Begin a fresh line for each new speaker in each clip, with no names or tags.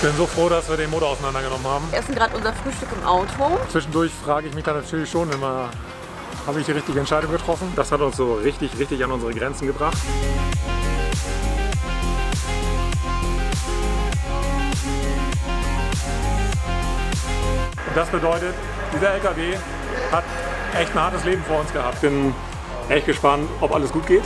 Ich bin so froh, dass wir den Motor auseinandergenommen haben.
Wir essen gerade unser Frühstück im Auto.
Zwischendurch frage ich mich dann natürlich schon immer, habe ich die richtige Entscheidung getroffen? Das hat uns so richtig an unsere Grenzen gebracht. Und das bedeutet, dieser LKW hat echt ein hartes Leben vor uns gehabt. Bin echt gespannt, ob alles gut geht.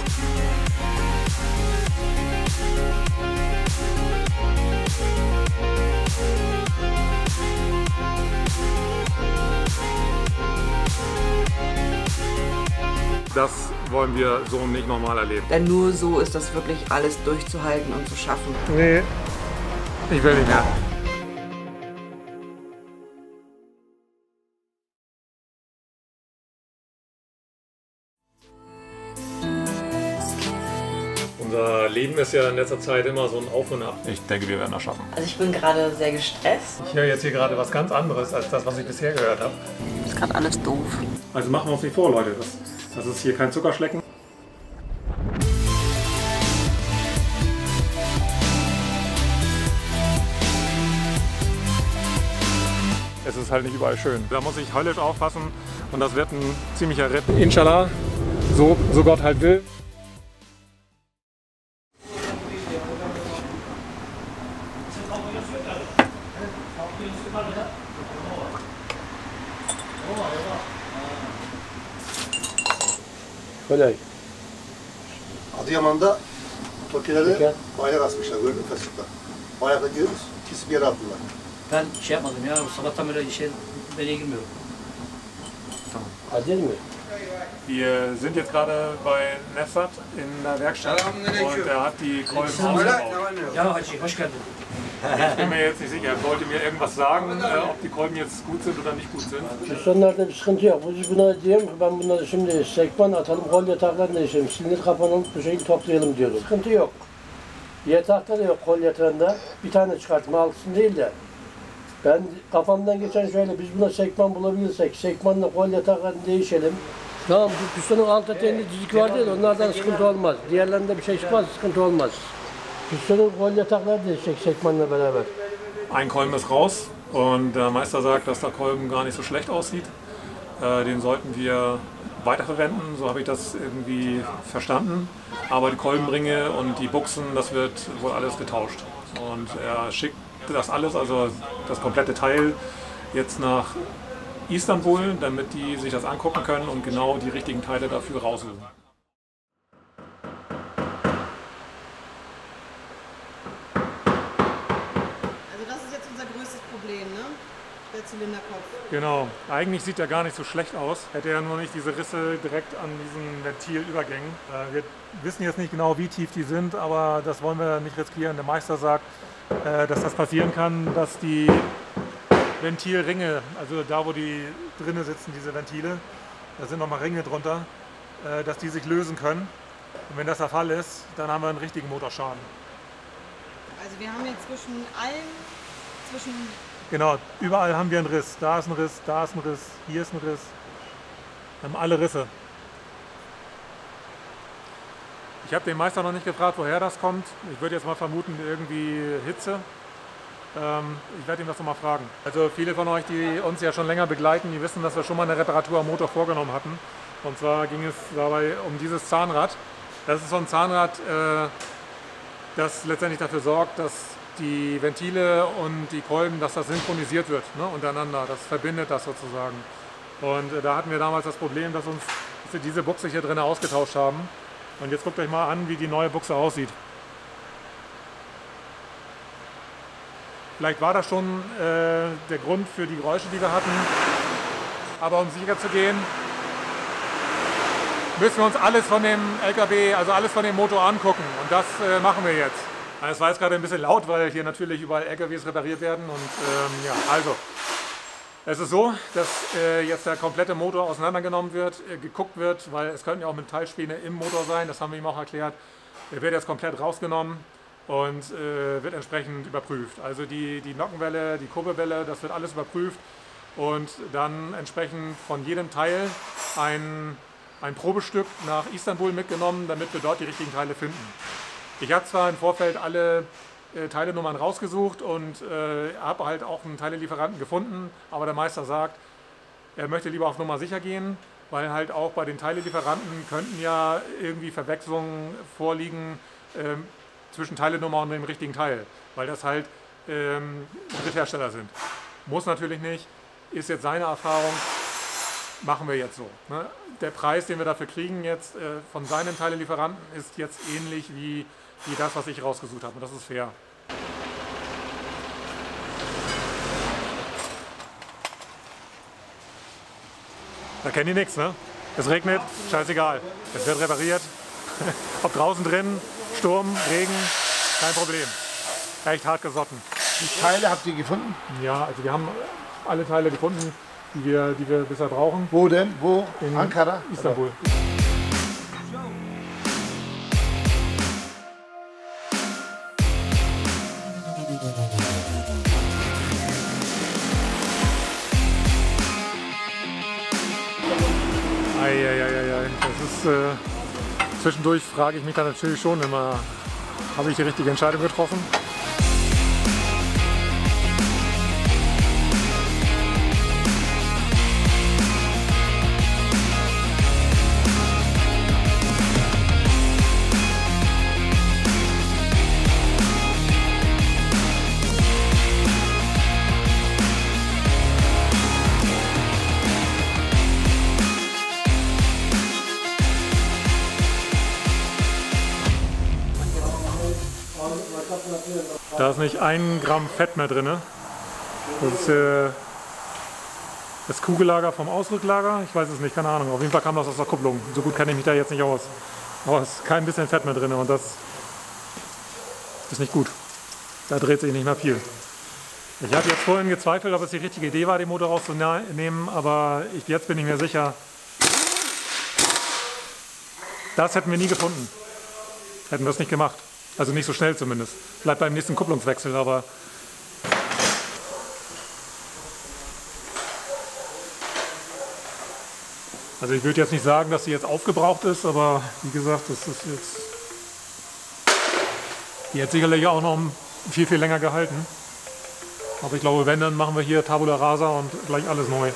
Das wollen wir so nicht nochmal erleben.
Denn nur so ist das wirklich alles durchzuhalten und zu schaffen.
Nee, ich will nicht mehr. Unser Leben ist ja in letzter Zeit immer so ein Auf und Ab. Ich denke, wir werden das schaffen.
Also ich bin gerade sehr gestresst.
Ich höre jetzt hier gerade was ganz anderes als das, was ich bisher gehört habe.
Das ist gerade alles doof.
Also machen wir uns nicht vor, Leute. Das ist hier kein Zuckerschlecken. Es ist halt nicht überall schön. Da muss ich höllisch aufpassen und das wird ein ziemlicher Ritt. Inshallah, so Gott halt will.
Kolay.
Adıyaman'da Toki'lere bayrak asmışlar, gördün mü Facebook'ta? Bayrakla gidiyoruz, kesip yere attılar.
Ben şey yapmadım ya, sabahtan böyle işe nereye girmiyorum.
Adil mi?
Wir sind jetzt gerade bei Nefsat in der Werkstatt und er hat die Kolben ausgebaut.
Ya Hacı, hoş geldin.
Ich bin mir jetzt nicht sicher, er wollte mir irgendwas sagen, ob die Kolben jetzt gut sind oder nicht gut sind.
Küstanlarda bir sıkıntı yok. Biz buna diyorum ki ben bunları şimdi sekman atalım, kol yataklarını değişelim, silindir kapanalım, bu şekilde toplayalım diyoruz. Sıkıntı yok. Yatakta da yok kol yatağında. Bir tane çıkartma altısın değil de. Ben kafamdan geçen şöyle, biz buna sekman bulabilirsek, sekmanla kol yataklarını değişelim. Tamam, bu pistonun alt eteğinde dizik vardı ya, onlardan sıkıntı olmaz. Diğerlerinde bir şey çıkmaz, sıkıntı olmaz. Pistonun kol yatakları değişecek sekmanla beraber.
Ein Kolben ist raus und der Meister sagt, dass der Kolben gar nicht so schlecht aussieht. Den sollten wir weiterverwenden, so habe ich das irgendwie verstanden. Aber die Kolbenringe und die Buchsen, das wird wohl alles getauscht. Und er schickt das alles, also das komplette Teil, jetzt nach Istanbul, damit die sich das angucken können und genau die richtigen Teile dafür raussuchen.
Also das ist jetzt unser größtes Problem, ne? Der Zylinderkopf.
Genau, eigentlich sieht er gar nicht so schlecht aus, hätte er nur nicht diese Risse direkt an diesen Ventilübergängen. Wir wissen jetzt nicht genau, wie tief die sind, aber das wollen wir nicht riskieren. Der Meister sagt, dass das passieren kann, dass die Ventilringe, also da wo die drinnen sitzen, diese Ventile, da sind nochmal Ringe drunter, dass die sich lösen können. Und wenn das der Fall ist, dann haben wir einen richtigen Motorschaden.
Also wir haben jetzt zwischen
Genau, überall haben wir einen Riss. Da ist ein Riss, da ist ein Riss, hier ist ein Riss. Wir haben alle Risse. Ich habe den Meister noch nicht gefragt, woher das kommt. Ich würde jetzt mal vermuten, irgendwie Hitze. Ich werde ihm das noch mal fragen. Also viele von euch, die uns ja schon länger begleiten, die wissen, dass wir schon mal eine Reparatur am Motor vorgenommen hatten. Und zwar ging es dabei um dieses Zahnrad. Das ist so ein Zahnrad, das letztendlich dafür sorgt, dass die Ventile und die Kolben, dass das synchronisiert wird, ne, untereinander. Das verbindet das sozusagen. Und da hatten wir damals das Problem, dass wir diese Buchse hier drin ausgetauscht haben. Und jetzt guckt euch mal an, wie die neue Buchse aussieht. Vielleicht war das schon der Grund für die Geräusche, die wir hatten. Aber um sicher zu gehen, müssen wir uns alles von dem LKW, also alles von dem Motor angucken. Und das machen wir jetzt. Es war jetzt gerade ein bisschen laut, weil hier natürlich überall LKWs repariert werden. Und ja, also, es ist so, dass jetzt der komplette Motor auseinandergenommen wird, geguckt wird, weil es könnten ja auch Metallspäne im Motor sein, das haben wir ihm auch erklärt. Der wird jetzt komplett rausgenommen und wird entsprechend überprüft. Also die Nockenwelle, die Kurbelwelle, das wird alles überprüft und dann entsprechend von jedem Teil ein Probestück nach Istanbul mitgenommen, damit wir dort die richtigen Teile finden. Ich habe zwar im Vorfeld alle Teilenummern rausgesucht und habe halt auch einen Teilelieferanten gefunden, aber der Meister sagt, er möchte lieber auf Nummer sicher gehen, weil halt auch bei den Teilelieferanten könnten ja irgendwie Verwechslungen vorliegen zwischen Teilenummer und dem richtigen Teil, weil das halt Dritthersteller sind. Muss natürlich nicht, ist jetzt seine Erfahrung, machen wir jetzt so. Ne? Der Preis, den wir dafür kriegen jetzt von seinen Teilelieferanten, ist jetzt ähnlich wie das, was ich rausgesucht habe und das ist fair. Da kennen die nichts, ne? Es regnet, scheißegal. Es wird repariert. Ob draußen drin, Sturm, Regen, kein Problem. Echt hart gesotten.
Die Teile habt ihr gefunden?
Ja, also wir haben alle Teile gefunden, die wir bisher brauchen.
Wo denn? Wo?
In
Ankara?
Istanbul. Eieieiei. Das ist, zwischendurch frage ich mich dann natürlich schon immer, habe ich die richtige Entscheidung getroffen? Da ist nicht 1 Gramm Fett mehr drin. Das ist das Kugellager vom Ausrücklager. Ich weiß es nicht, keine Ahnung. Auf jeden Fall kam das aus der Kupplung. So gut kenne ich mich da jetzt nicht aus. Aber es ist kein bisschen Fett mehr drin und das ist nicht gut. Da dreht sich nicht mehr viel. Ich habe jetzt vorhin gezweifelt, ob es die richtige Idee war, den Motor rauszunehmen, aber jetzt bin ich mir sicher, das hätten wir nie gefunden. Hätten wir es nicht gemacht. Also nicht so schnell zumindest. Bleibt beim nächsten Kupplungswechsel, aber also ich würde jetzt nicht sagen, dass sie jetzt aufgebraucht ist, aber wie gesagt, das ist jetzt, die hat sicherlich auch noch viel, viel länger gehalten. Aber ich glaube, wenn, dann machen wir hier Tabula Rasa und gleich alles neu.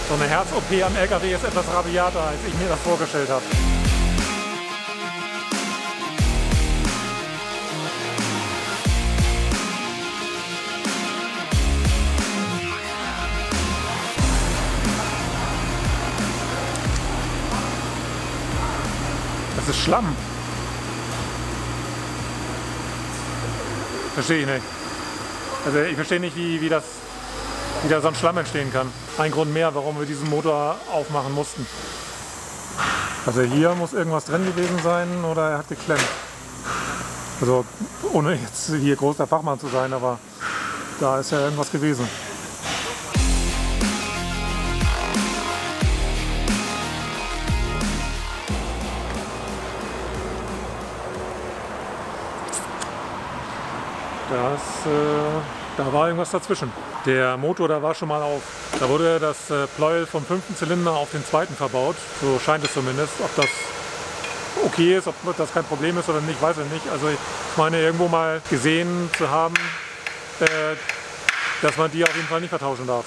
So eine Herz-OP am LKW ist etwas rabiater, als ich mir das vorgestellt habe. Das ist Schlamm. Verstehe ich nicht. Also ich verstehe nicht, wie da so ein Schlamm entstehen kann. Ein Grund mehr, warum wir diesen Motor aufmachen mussten. Also hier muss irgendwas drin gewesen sein oder er hat geklemmt. Also ohne jetzt hier großer Fachmann zu sein, aber da ist ja irgendwas gewesen. Da war irgendwas dazwischen. Der Motor, da war schon mal auf. Da wurde das Pleuel vom 5. Zylinder auf den 2. verbaut. So scheint es zumindest. Ob das okay ist, ob das kein Problem ist oder nicht, weiß ich nicht. Also ich meine irgendwo mal gesehen zu haben, dass man die auf jeden Fall nicht vertauschen darf.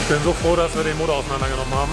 Ich bin so froh, dass wir den Motor auseinandergenommen haben.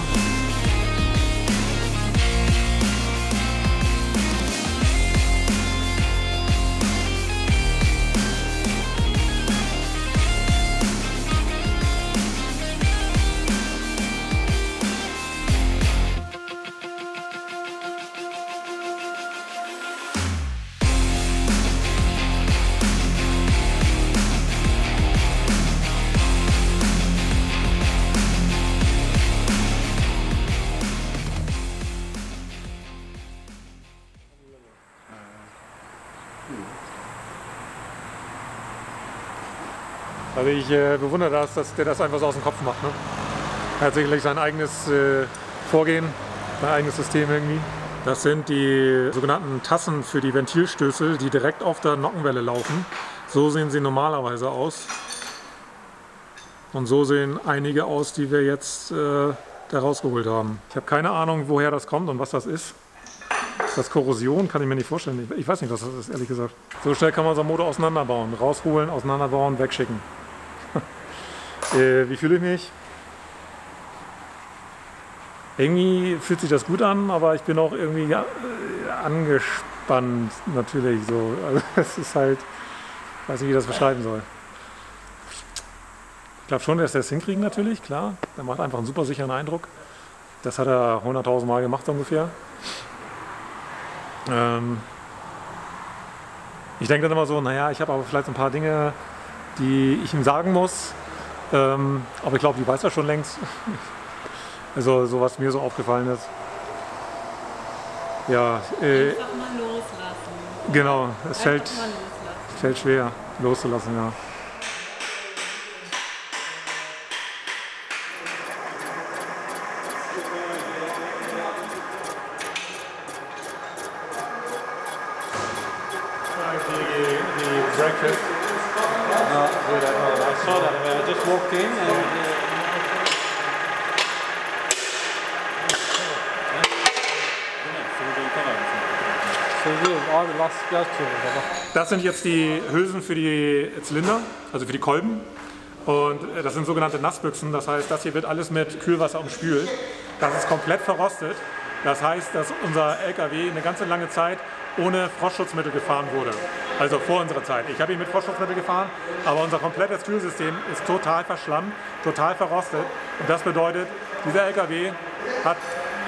Also ich bewundere das, dass der das einfach so aus dem Kopf macht. Ne? Er hat sicherlich sein eigenes Vorgehen mein eigenes System irgendwie. Das sind die sogenannten Tassen für die Ventilstößel, die direkt auf der Nockenwelle laufen. So sehen sie normalerweise aus. Und so sehen einige aus, die wir jetzt da rausgeholt haben. Ich habe keine Ahnung, woher das kommt und was das ist. Ist das Korrosion? Kann ich mir nicht vorstellen. Ich weiß nicht, was das ist, ehrlich gesagt. So schnell kann man so einen Motor auseinanderbauen. Rausholen, auseinanderbauen, wegschicken. Wie fühle ich mich? Irgendwie fühlt sich das gut an, aber ich bin auch irgendwie angespannt natürlich so. Also es ist halt, ich weiß nicht, wie ich das beschreiben soll. Ich glaube schon, dass wir es hinkriegen natürlich, klar. Er macht einfach einen super sicheren Eindruck. Das hat er 100.000 Mal gemacht ungefähr. Ich denke dann immer so, naja, ich habe aber vielleicht ein paar Dinge, die ich ihm sagen muss. Aber ich glaube, die weiß er schon längst. Also so was mir so aufgefallen ist. Ja,
Einfach mal loslassen.
genau, es
Einfach
fällt,
mal loslassen.
fällt schwer loszulassen, ja. The breakfast. I saw that. I just walked in and das sind jetzt die Hülsen für die Zylinder, also für die Kolben. Und das sind sogenannte Nassbüchsen. Das heißt, das hier wird alles mit Kühlwasser umspült. Das ist komplett verrostet. Das heißt, dass unser LKW eine ganze lange Zeit ohne Frostschutzmittel gefahren wurde. Also vor unserer Zeit. Ich habe ihn mit Frostschutzmittel gefahren, aber unser komplettes Kühlsystem ist total verschlammt, total verrostet. Und das bedeutet, dieser LKW hat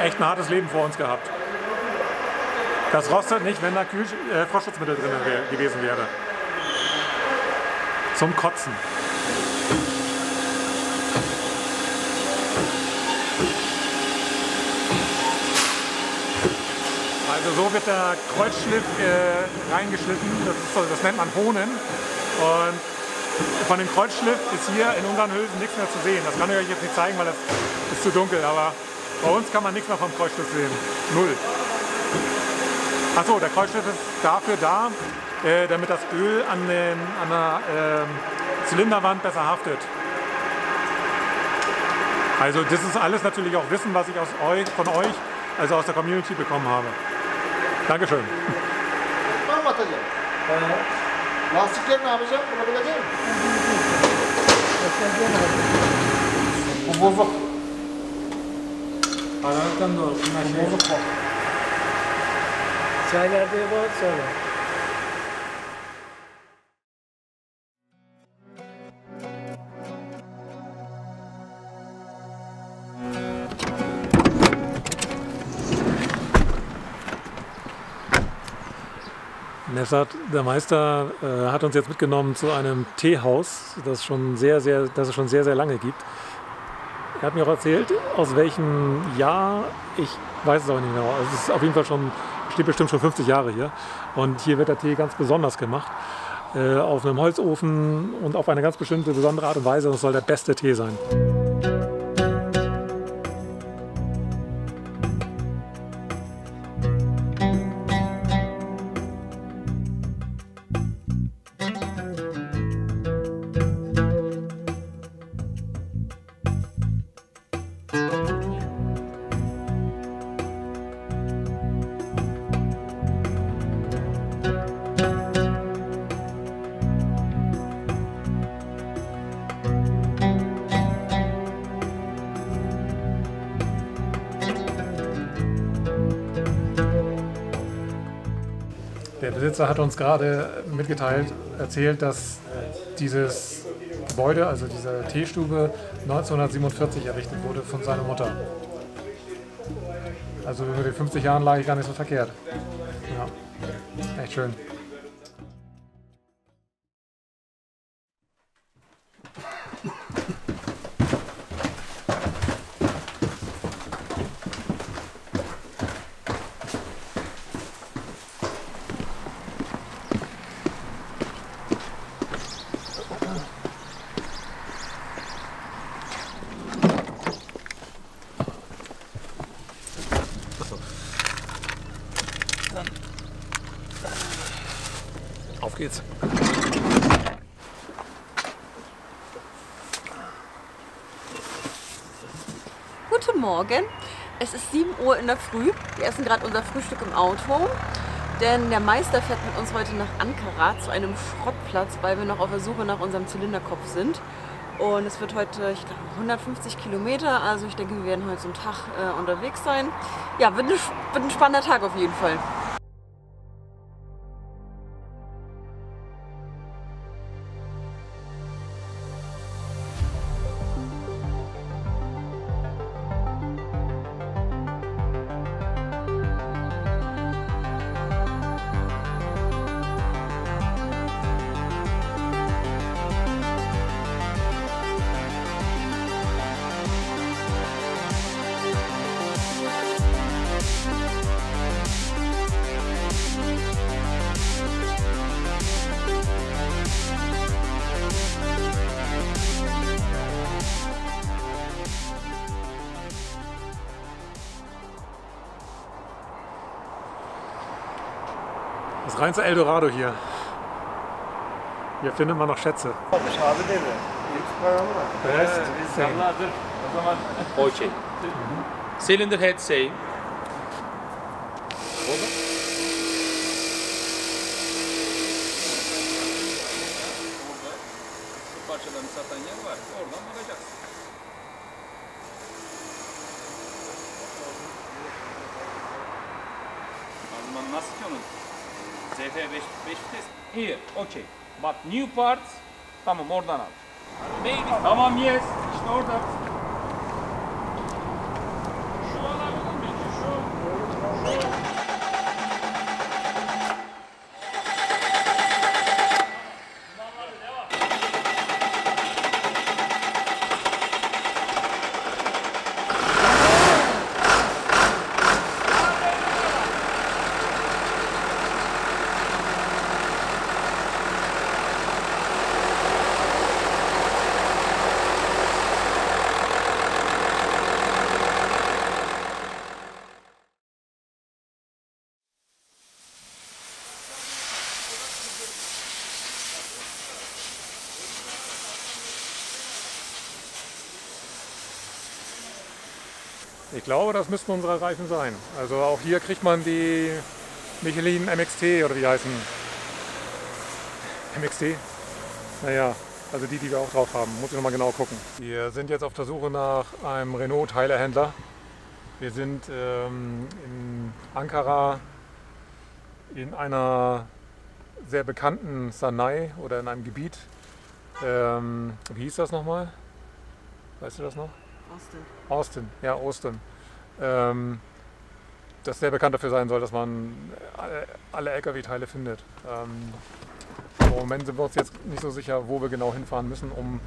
echt ein hartes Leben vor uns gehabt. Das rostet nicht, wenn da Frostschutzmittel drin gewesen wäre. Zum Kotzen. Also so wird der Kreuzschliff reingeschliffen, das nennt man Hohnen. Und von dem Kreuzschliff ist hier in unseren Hülsen nichts mehr zu sehen. Das kann ich euch jetzt nicht zeigen, weil das ist zu dunkel, aber bei uns kann man nichts mehr vom Kreuzschliff sehen. Null. Achso, der Kreuzschliff ist dafür da, damit das Öl an der Zylinderwand besser haftet. Also das ist alles natürlich auch Wissen, was ich von euch, also aus der Community bekommen habe. Dankeschön.
Lastikleri ne yapacağım? Bunu bulacağım.
Bu bozuk. Aralıktan doğru. Bunlar bozuk bak.
Çaylar diye var sonra.
Nessat, der Meister, hat uns jetzt mitgenommen zu einem Teehaus, das es schon sehr, sehr lange gibt. Er hat mir auch erzählt, aus welchem Jahr, ich weiß es aber nicht genau. Es ist auf jeden Fall steht bestimmt schon 50 Jahre hier. Und hier wird der Tee ganz besonders gemacht. Auf einem Holzofen und auf eine ganz bestimmte, besondere Art und Weise. Das soll der beste Tee sein. Der Besitzer hat uns gerade erzählt, dass dieses Gebäude, also diese Teestube, 1947 errichtet wurde von seiner Mutter. Also über die 50 Jahren lag ich gar nicht so verkehrt. Ja, echt schön.
Dann. Auf geht's.
Guten Morgen. Es ist 7 Uhr in der Früh. Wir essen gerade unser Frühstück im Auto. Denn der Meister fährt mit uns heute nach Ankara zu einem Schrottplatz, weil wir noch auf der Suche nach unserem Zylinderkopf sind. Und es wird heute, ich glaube, 150 Kilometer. Also ich denke, wir werden heute so einen Tag unterwegs sein. Ja, wird ein spannender Tag auf jeden Fall.
Das reinste Eldorado hier. Hier findet man noch Schätze.
Okay. Cylinder head same. Bu parçalarını satan yer var. Oradan bakacaksın. Alman nasıl ki onun? ZF 5 vites. Here, okay. But new parts, tamam oradan al. Tamam, yes. İşte orada. Şu alabilir miyim? Şu.
Ich glaube, das müssten unsere Reifen sein. Also auch hier kriegt man die Michelin MXT oder wie heißen. MXT? Naja, also die wir auch drauf haben. Muss ich nochmal genau gucken. Wir sind jetzt auf der Suche nach einem Renault-Teilehändler. Wir sind in Ankara in einer sehr bekannten Sanayi oder in einem Gebiet. Wie hieß das nochmal? Weißt du das noch? Austin, ja, Austin. Das sehr bekannt dafür sein soll, dass man alle LKW-Teile findet. Im Moment sind wir uns jetzt nicht so sicher, wo wir genau hinfahren müssen, um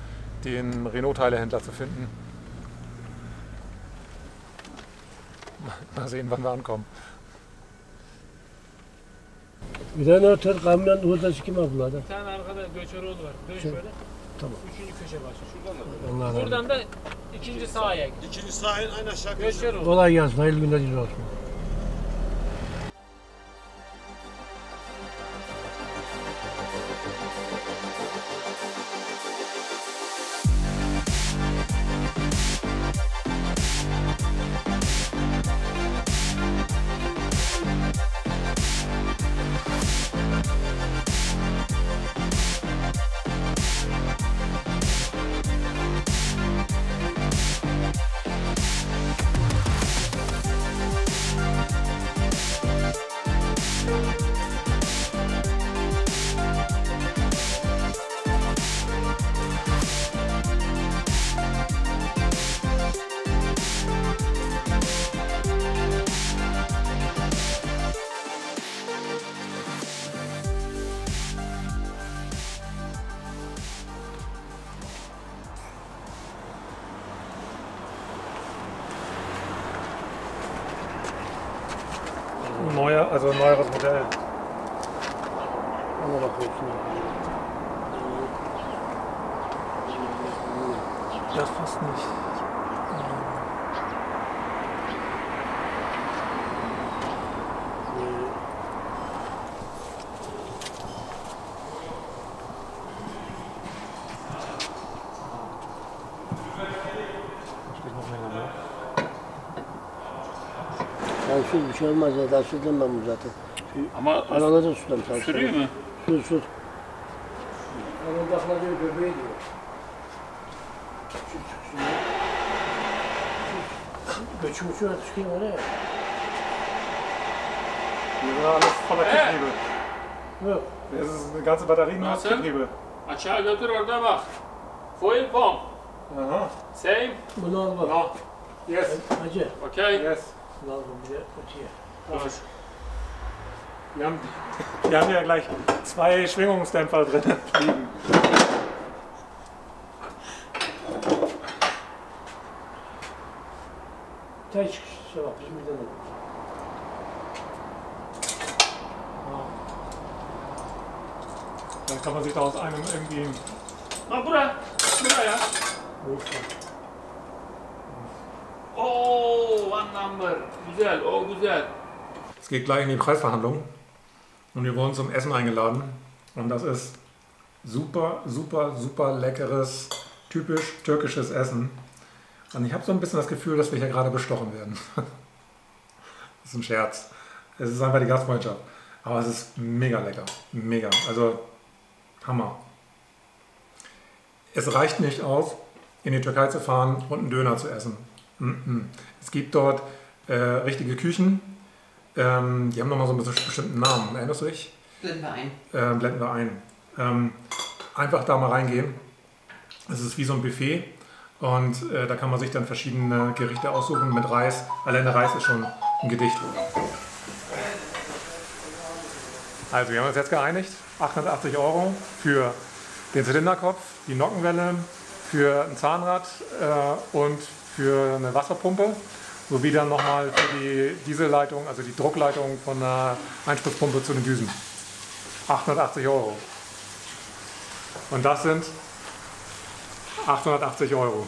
den Renault-Teilehändler zu finden. Mal sehen, wann wir ankommen.
Bir tane otel kamyon hurdacı kim abla da?
Bir tane arkada göçeroğlu var. Dön şöyle.
Tamam.
Üçüncü köşe başı. Şuradan da.
Allah razı olsun.
Buradan da ikinci sağa.
İkinci sahil aynı aşağı
Göçeroğlu.
Kolay gelsin. Hayırlı günler olsun.
Also ein neueres Modell.
Ona bakıyorsun.
Das passt nicht.
Tansiyon bir şey olmaz ya. Daha sürdüm ben bunu zaten.
Ama
Araları sudan tansiyon.
sürüyor mu?
Sür. Onun dakika diyor göbeği diyor. Göçümüzü çıkıyor oraya.
Hier war alles voller Kipphebel.
Yok.
Das ist eine ganze Batterie nur aus
Nasıl?
Kipphebel.
Aşağı götür orada bak. Fuel pump.
Aha.
Same.
Bunu al bak.
No. Yes.
Hacı.
Okay.
Yes.
Bunu al bunu bir de öteye.
Los.
Wir haben ja gleich 2 Schwingungsdämpfer drin liegen.
Tay çıkışa bak bizim bir tane.
Dann kann man sich da aus einem irgendwie
Ha buraya. Oh, one number. Güzel, o güzel.
Es geht gleich in die Preisverhandlung und wir wurden zum Essen eingeladen und das ist super, super, super leckeres, typisch türkisches Essen. Und ich habe so ein bisschen das Gefühl, dass wir hier gerade bestochen werden. Das ist ein Scherz. Es ist einfach die Gastfreundschaft. Aber es ist mega lecker. Mega. Also Hammer. Es reicht nicht aus, in die Türkei zu fahren und einen Döner zu essen. Es gibt dort richtige Küchen. Die haben nochmal so einen bestimmten Namen. Erinnerst du dich?
Blenden wir ein.
Blenden wir ein. Einfach da mal reingehen. Es ist wie so ein Buffet. Und da kann man sich dann verschiedene Gerichte aussuchen mit Reis. Allein der Reis ist schon ein Gedicht. Also wir haben uns jetzt geeinigt. 880 € für den Zylinderkopf, die Nockenwelle, für ein Zahnrad und für eine Wasserpumpe. Sowie dann nochmal für die Dieselleitung, also die Druckleitung von der Einspritzpumpe zu den Düsen. 880 €. Und das sind 880 €.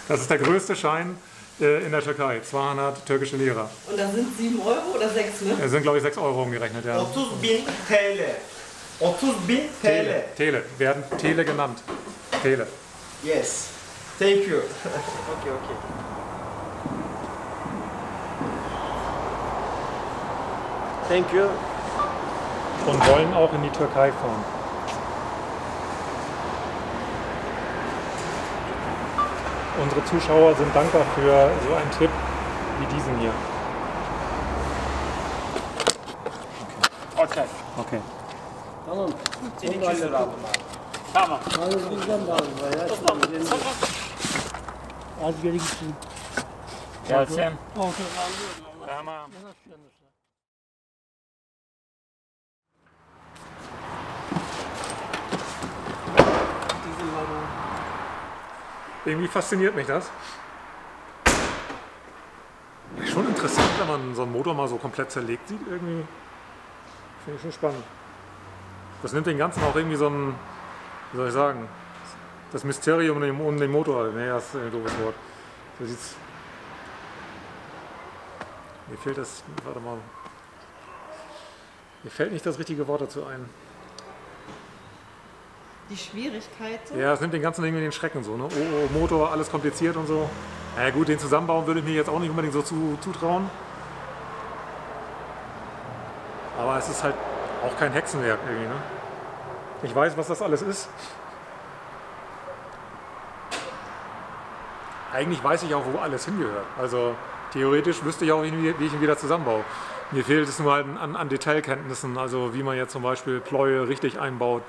Das ist der größte Schein in der Türkei, 200 türkische Lira.
Und da sind 7 € oder 6, ne?
Es sind glaube ich 6 € umgerechnet, ja.
30.000 TL. 30.000 TL.
Tele, werden Tele genannt. Tele.
Yes. Thank you. Okay. Thank you.
Und wollen auch in die Türkei fahren. Unsere Zuschauer sind dankbar für so einen Trip wie diesen hier.
Okay.
Okay.
Tamam.
1200 lira aldım abi. Tamam.
Hayır bizden de alın ya. Az geri gitsin.
Gelsin.
Tamam. Irgendwie fasziniert mich das. Schon interessant, wenn man so einen Motor mal so komplett zerlegt sieht. Irgendwie finde ich schon spannend. Das nimmt den Ganzen auch irgendwie so ein, wie soll ich sagen, das Mysterium um den Motor. Nee, das ist ein doofes Wort. So sieht's. Mir fehlt das, warte mal. Mir fällt nicht das richtige Wort dazu ein.
Die Schwierigkeiten.
Ja, es nimmt den ganzen irgendwie den Schrecken so, ne? Oh, Motor, alles kompliziert und so. Ja gut, den zusammenbauen würde ich mir jetzt auch nicht unbedingt so zutrauen. Aber es ist halt auch kein Hexenwerk irgendwie, ne? Ich weiß, was das alles ist. Eigentlich weiß ich auch, wo alles hingehört. Also theoretisch wüsste ich auch, wie ich ihn wieder zusammenbaue. Mir fehlt es nur halt an Detailkenntnissen, also wie man jetzt zum Beispiel Pläue richtig einbaut.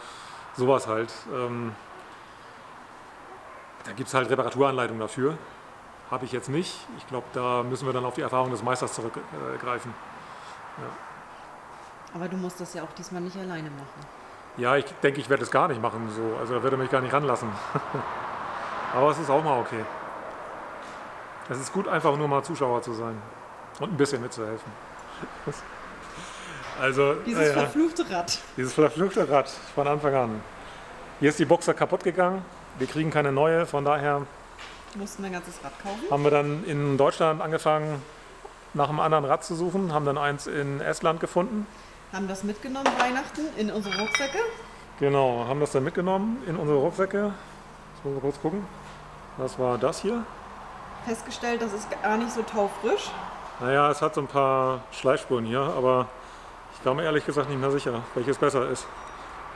Sowas halt. Da gibt es halt Reparaturanleitungen dafür. Habe ich jetzt nicht. Ich glaube, da müssen wir dann auf die Erfahrung des Meisters zurückgreifen. Ja.
Aber du musst das ja auch diesmal nicht alleine machen.
Ja, ich denke, ich werde es gar nicht machen. So. Also da wird er mich gar nicht ranlassen. Aber es ist auch mal okay. Es ist gut, einfach nur mal Zuschauer zu sein und ein bisschen mitzuhelfen. Also,
Dieses verfluchte Rad.
Dieses verfluchte Rad von Anfang an. Hier ist die Boxer kaputt gegangen. Wir kriegen keine neue, von daher
Mussten ein ganzes Rad kaufen.
haben wir dann in Deutschland angefangen, nach einem anderen Rad zu suchen. Haben dann eins in Estland gefunden.
Haben das mitgenommen Weihnachten in unsere Rucksäcke.
Genau, haben das dann mitgenommen in unsere Rucksäcke. Jetzt müssen wir kurz gucken. Was war das hier?
Festgestellt, das ist gar nicht so taufrisch.
Naja, es hat so ein paar Schleifspuren hier, aber ich war mir ehrlich gesagt nicht mehr sicher, welches besser ist.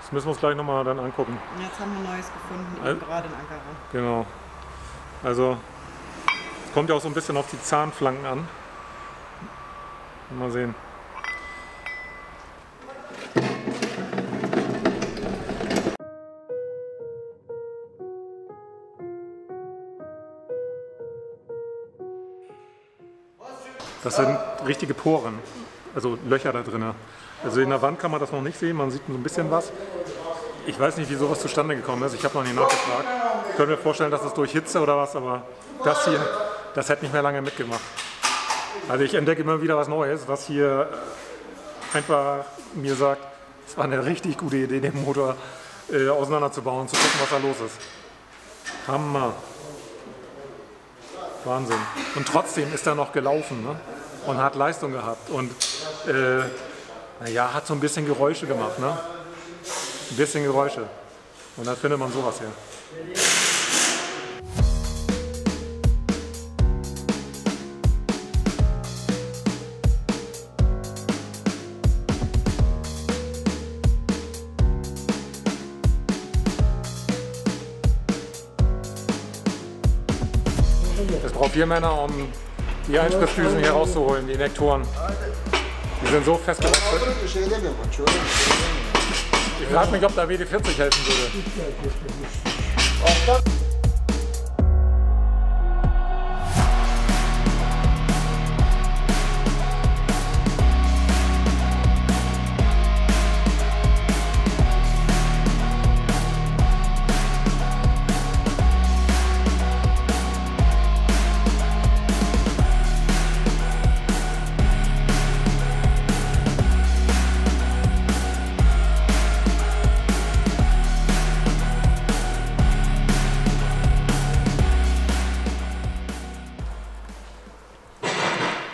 Das müssen wir uns gleich nochmal dann angucken.
Jetzt haben wir Neues gefunden, eben gerade in Ankara.
Genau. Also, es kommt ja auch so ein bisschen auf die Zahnflanken an. Mal sehen. Das sind richtige Poren, also Löcher da drin. Also in der Wand kann man das noch nicht sehen, man sieht so ein bisschen was. Ich weiß nicht, wie sowas zustande gekommen ist, ich habe noch nicht nachgefragt. Ich könnte mir vorstellen, dass es durch Hitze oder was, aber das hier, das hätte nicht mehr lange mitgemacht. Also ich entdecke immer wieder was Neues, was hier einfach mir sagt, es war eine richtig gute Idee, den Motor auseinanderzubauen und zu gucken, was da los ist. Hammer. Wahnsinn. Und trotzdem ist er noch gelaufen, ne? Und hat Leistung gehabt und naja, hat so ein bisschen Geräusche gemacht, ne? Ein bisschen Geräusche. Und dann findet man sowas hier. Es braucht 4 Männer, um die Einspritzdüsen hier rauszuholen, die Injektoren. Die sind so festgerostet. Ich frage mich, ob da WD-40 helfen würde.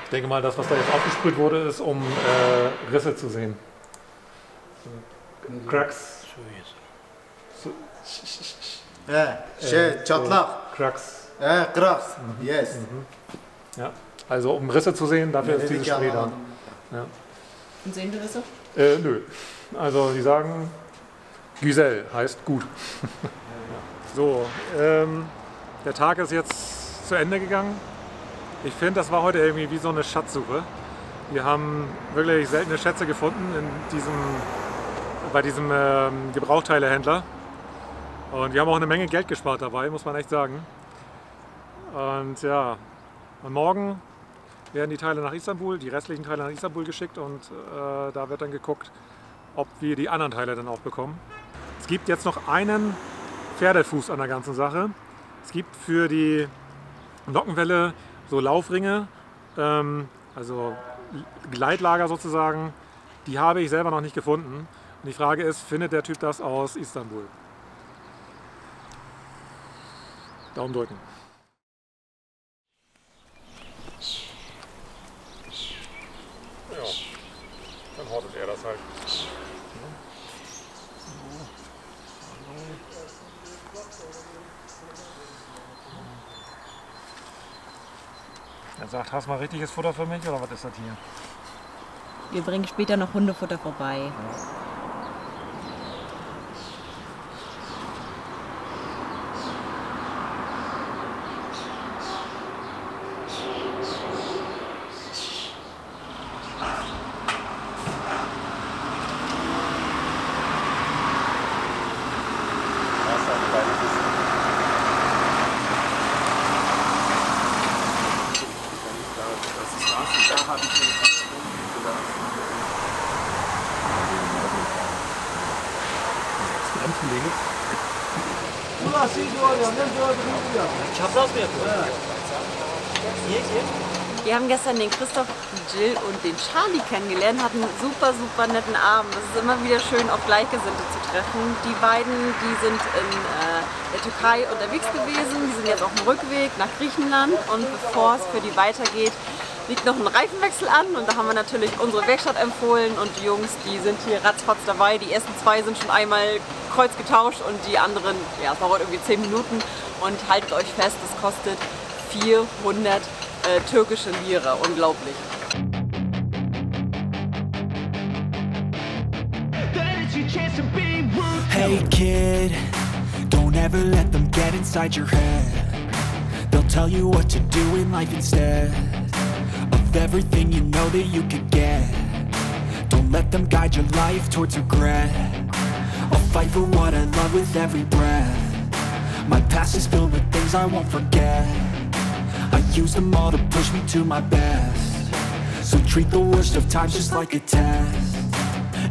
Ich denke mal, das, was da jetzt aufgesprüht wurde, ist, um Risse zu sehen. Cracks.
Çatlak.
Cracks.
Cracks. Yes.
Ja, also um Risse zu sehen, dafür ist dieses Spray da. Ja.
Und sehen wir Risse?
Nö. Also die sagen, Güzel heißt gut. So, der Tag ist jetzt zu Ende gegangen. Ich finde, das war heute irgendwie wie so eine Schatzsuche. Wir haben wirklich seltene Schätze gefunden bei diesem Gebrauchtheilehändler. Und wir haben auch eine Menge Geld gespart dabei, muss man echt sagen. Und ja, und morgen werden die Teile nach Istanbul, die restlichen Teile nach Istanbul geschickt und da wird dann geguckt, ob wir die anderen Teile dann auch bekommen. Es gibt jetzt noch einen Pferdefuß an der ganzen Sache. Es gibt für die Nockenwelle so Laufringe, also Gleitlager sozusagen, die habe ich selber noch nicht gefunden. Und die Frage ist, findet der Typ das aus Istanbul? Daumen drücken. Ja, dann hortet er das halt. Er sagt, hast du mal richtiges Futter für mich oder was ist das hier?
Wir bringen später noch Hundefutter vorbei.
Ja.
Wir haben gestern den Christoph, die Jill und den Charlie kennengelernt, hatten einen super, super netten Abend. Es ist immer wieder schön, auf Gleichgesinnte zu treffen. Die beiden, die sind in der Türkei unterwegs gewesen, die sind jetzt auf dem Rückweg nach Griechenland und bevor es für die weitergeht, liegt noch ein Reifenwechsel an und da haben wir natürlich unsere Werkstatt empfohlen und die Jungs, die sind hier ratzfatz dabei. Die ersten 2 sind schon einmal kreuz getauscht und die anderen, ja, es dauert irgendwie 10 Minuten und haltet euch fest, es kostet 400 türkische Lira. Unglaublich.
Hey kid, don't ever let them get inside your head. They'll tell you what to do in life instead of everything you know that you could get. Don't let them guide your life towards regret. I'll fight for what I love with every breath. My past is filled with things I won't forget. I use them all to push me to my best. So treat the worst of times just like a test.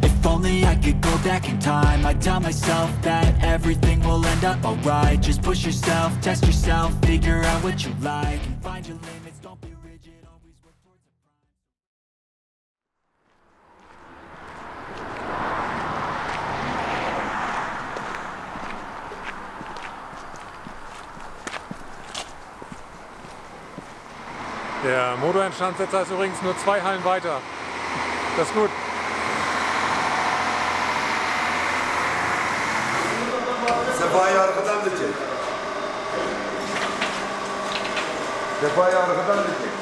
If only I could go back in time, I'd tell myself that everything will end up alright. Just push yourself, test yourself, figure out what you like, and find your limits, don't be rigid, always work towards a
prime. Der Motorinstandsetzer ist übrigens nur 2 Hallen weiter. Das ist gut.
Sefa'yı arkadan da çek. Sefa'yı arkadan da çek.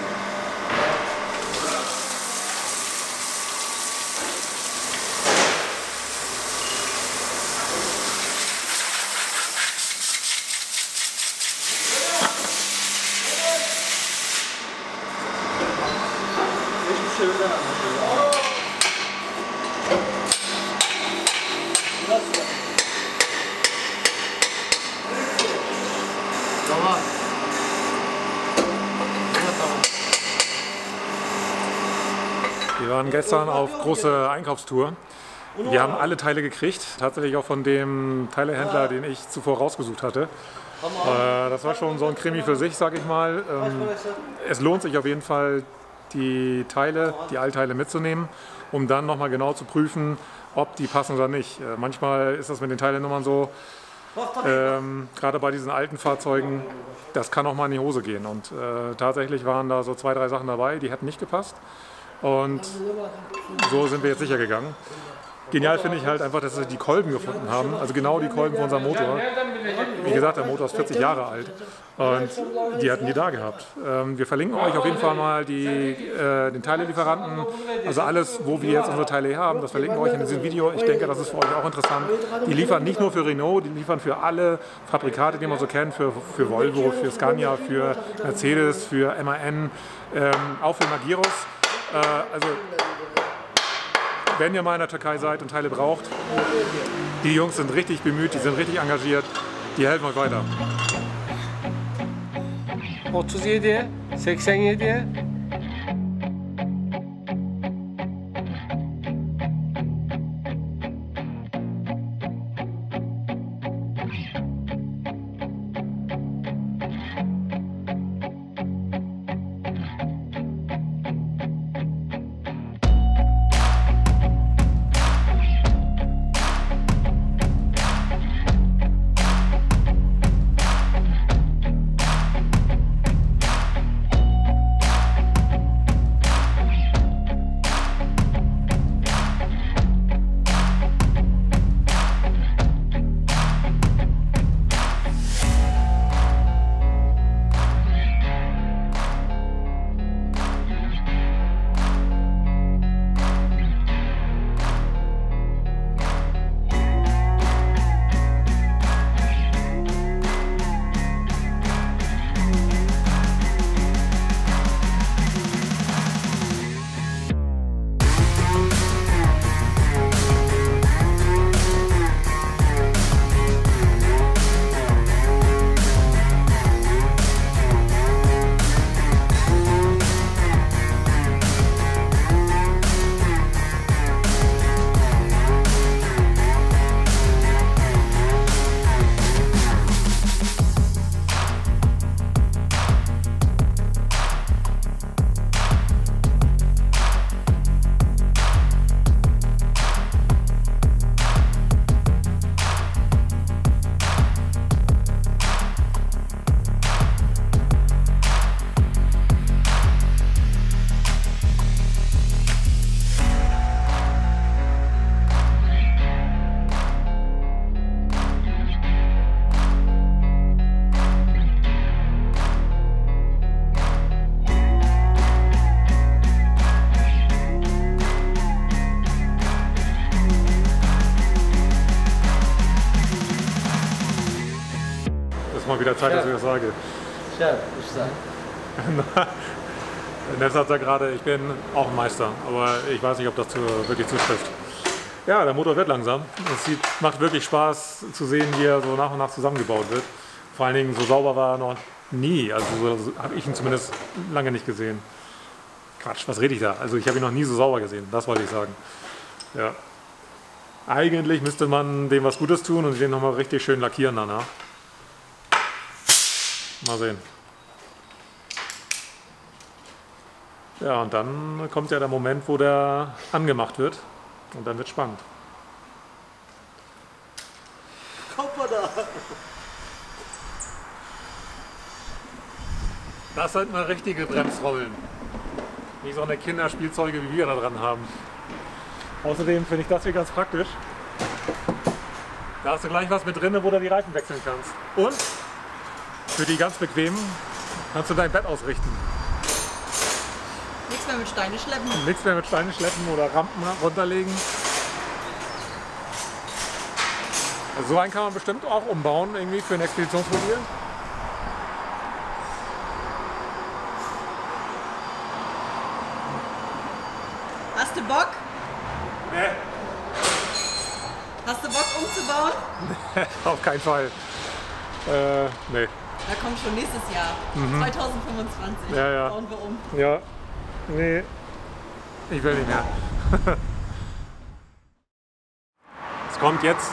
Wir waren gestern auf große Einkaufstour. Wir haben alle Teile gekriegt, tatsächlich auch von dem Teilehändler, den ich zuvor rausgesucht hatte. Das war schon so ein Krimi für sich, sage ich mal. Es lohnt sich auf jeden Fall, die Teile, die Altteile mitzunehmen, um dann nochmal genau zu prüfen, ob die passen oder nicht. Manchmal ist das mit den Teilenummern so, gerade bei diesen alten Fahrzeugen, das kann auch mal in die Hose gehen. Und tatsächlich waren da so 2, 3 Sachen dabei, die hätten nicht gepasst. Und so sind wir jetzt sicher gegangen. Genial finde ich halt einfach, dass sie die Kolben gefunden haben, also genau die Kolben von unserem Motor. Wie gesagt, der Motor ist 40 Jahre alt und die hatten die da gehabt. Wir verlinken euch auf jeden Fall mal den Teilelieferanten, also alles, wo wir jetzt unsere Teile her haben, das verlinken wir euch in diesem Video. Ich denke, das ist für euch auch interessant. Die liefern nicht nur für Renault, die liefern für alle Fabrikate, die man so kennt, für Volvo, für Scania, für Mercedes, für MAN, auch für Magirus. Also wenn ihr mal in der Türkei seid und Teile braucht, die Jungs sind richtig bemüht, die sind richtig engagiert, die helfen euch weiter.
37, 87.
wieder Zeit, dass ich das sage. Netz sagt ja gerade, ich bin auch ein Meister, aber ich weiß nicht, ob das wirklich zutrifft. Ja, der Motor wird langsam. Es macht wirklich Spaß zu sehen, wie er so nach und nach zusammengebaut wird. Vor allen Dingen so sauber war er noch nie. Also so habe ich ihn zumindest lange nicht gesehen. Quatsch, was rede ich da? Also ich habe ihn noch nie so sauber gesehen, das wollte ich sagen. Ja. Eigentlich müsste man dem was Gutes tun und den nochmal richtig schön lackieren danach. Mal sehen. Ja, und dann kommt ja der Moment, wo der angemacht wird. Und dann wird es spannend. Das sind mal richtige Bremsrollen. Nicht so eine Kinderspielzeuge, wie wir da dran haben. Außerdem finde ich das hier ganz praktisch. Da hast du gleich was mit drin, wo du die Reifen wechseln kannst. Und für die ganz bequemen kannst du dein Bett ausrichten.
Nichts mehr mit Steine schleppen.
Nichts mehr mit Steine schleppen oder Rampen runterlegen. Also so einen kann man bestimmt auch umbauen, irgendwie für ein Expeditionsmobil.
Hast du Bock?
Nee.
Hast du Bock umzubauen?
Auf keinen Fall. Nee.
Da kommt schon nächstes Jahr. 2025
Ja.
bauen wir um.
Ja. Nee. Ich will nicht mehr. Es kommt jetzt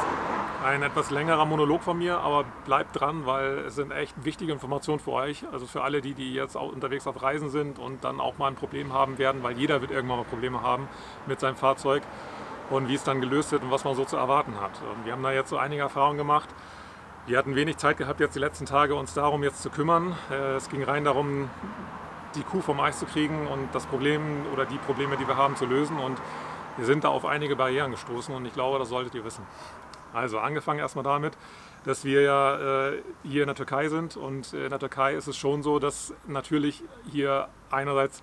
ein etwas längerer Monolog von mir, aber bleibt dran, weil es sind echt wichtige Informationen für euch. Also für alle, die jetzt auch unterwegs auf Reisen sind und dann auch mal ein Problem haben werden, weil jeder wird irgendwann mal Probleme haben mit seinem Fahrzeug und wie es dann gelöst wird und was man so zu erwarten hat. Und wir haben da jetzt so einige Erfahrungen gemacht. Wir hatten wenig Zeit gehabt, jetzt die letzten Tage uns darum jetzt zu kümmern. Es ging rein darum, die Kuh vom Eis zu kriegen und das Problem oder die Probleme, die wir haben, zu lösen. Und wir sind da auf einige Barrieren gestoßen und ich glaube, das solltet ihr wissen. Also angefangen erstmal damit, dass wir ja hier in der Türkei sind und in der Türkei ist es schon so, dass natürlich hier einerseits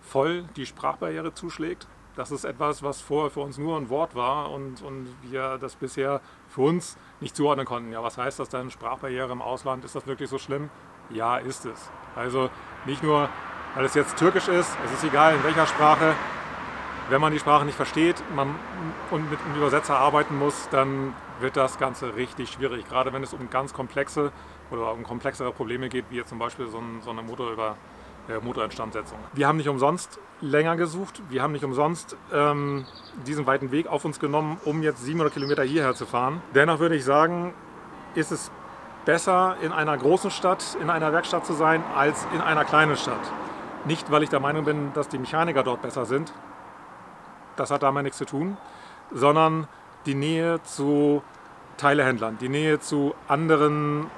voll die Sprachbarriere zuschlägt. Das ist etwas, was vorher für uns nur ein Wort war und wir das bisher für uns nicht zuordnen konnten. Ja, was heißt das denn, Sprachbarriere im Ausland, ist das wirklich so schlimm? Ja, ist es. Also nicht nur, weil es jetzt Türkisch ist, es ist egal in welcher Sprache. Wenn man die Sprache nicht versteht und mit einem Übersetzer arbeiten muss, dann wird das Ganze richtig schwierig. Gerade wenn es um ganz komplexe oder um komplexere Probleme geht, wie jetzt zum Beispiel so eine Motorinstandsetzung. Wir haben nicht umsonst länger gesucht, wir haben nicht umsonst diesen weiten Weg auf uns genommen, um jetzt 700 Kilometer hierher zu fahren. Dennoch würde ich sagen, ist es besser, in einer großen Stadt, in einer Werkstatt zu sein, als in einer kleinen Stadt. Nicht, weil ich der Meinung bin, dass die Mechaniker dort besser sind. Das hat damit nichts zu tun, sondern die Nähe zu Teilehändlern, die Nähe zu anderen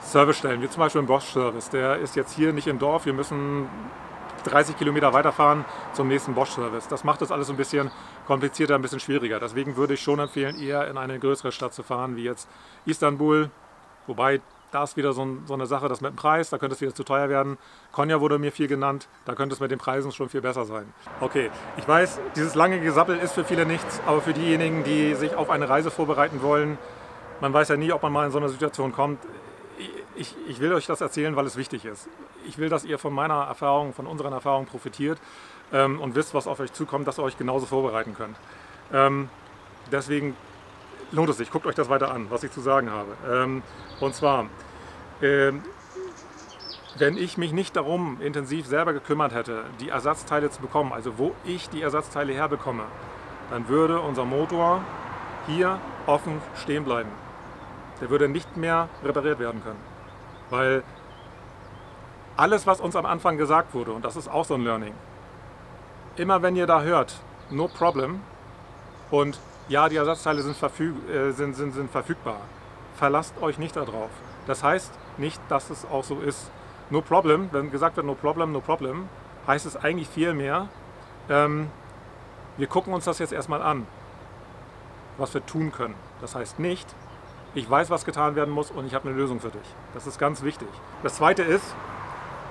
Servicestellen, wie zum Beispiel im Bosch-Service. Der ist jetzt hier nicht im Dorf, wir müssen 30 Kilometer weiterfahren zum nächsten Bosch-Service. Das macht das alles ein bisschen komplizierter, ein bisschen schwieriger. Deswegen würde ich schon empfehlen, eher in eine größere Stadt zu fahren, wie jetzt Istanbul, wobei da ist wieder so eine Sache, das mit dem Preis, da könnte es wieder zu teuer werden. Konya wurde mir viel genannt, da könnte es mit den Preisen schon viel besser sein. Okay, ich weiß, dieses lange Gesappel ist für viele nichts, aber für diejenigen, die sich auf eine Reise vorbereiten wollen, man weiß ja nie, ob man mal in so eine Situation kommt. Ich will euch das erzählen, weil es wichtig ist. Ich will, dass ihr von meiner Erfahrung, von unseren Erfahrungen profitiert und wisst, was auf euch zukommt, dass ihr euch genauso vorbereiten könnt. Deswegen lohnt es sich, guckt euch das weiter an, was ich zu sagen habe. Und zwar, wenn ich mich nicht darum intensiv selber gekümmert hätte, die Ersatzteile zu bekommen, also wo ich die Ersatzteile herbekomme, dann würde unser Motor hier offen stehen bleiben. Der würde nicht mehr repariert werden können. Weil alles, was uns am Anfang gesagt wurde, und das ist auch so ein Learning, immer wenn ihr da hört, no problem, und ja, die Ersatzteile sind verfügbar, verlasst euch nicht darauf. Das heißt nicht, dass es auch so ist. No problem, wenn gesagt wird no problem, heißt es eigentlich viel mehr, wir gucken uns das jetzt erstmal an, was wir tun können. Das heißt nicht, ich weiß, was getan werden muss und ich habe eine Lösung für dich. Das ist ganz wichtig. Das Zweite ist,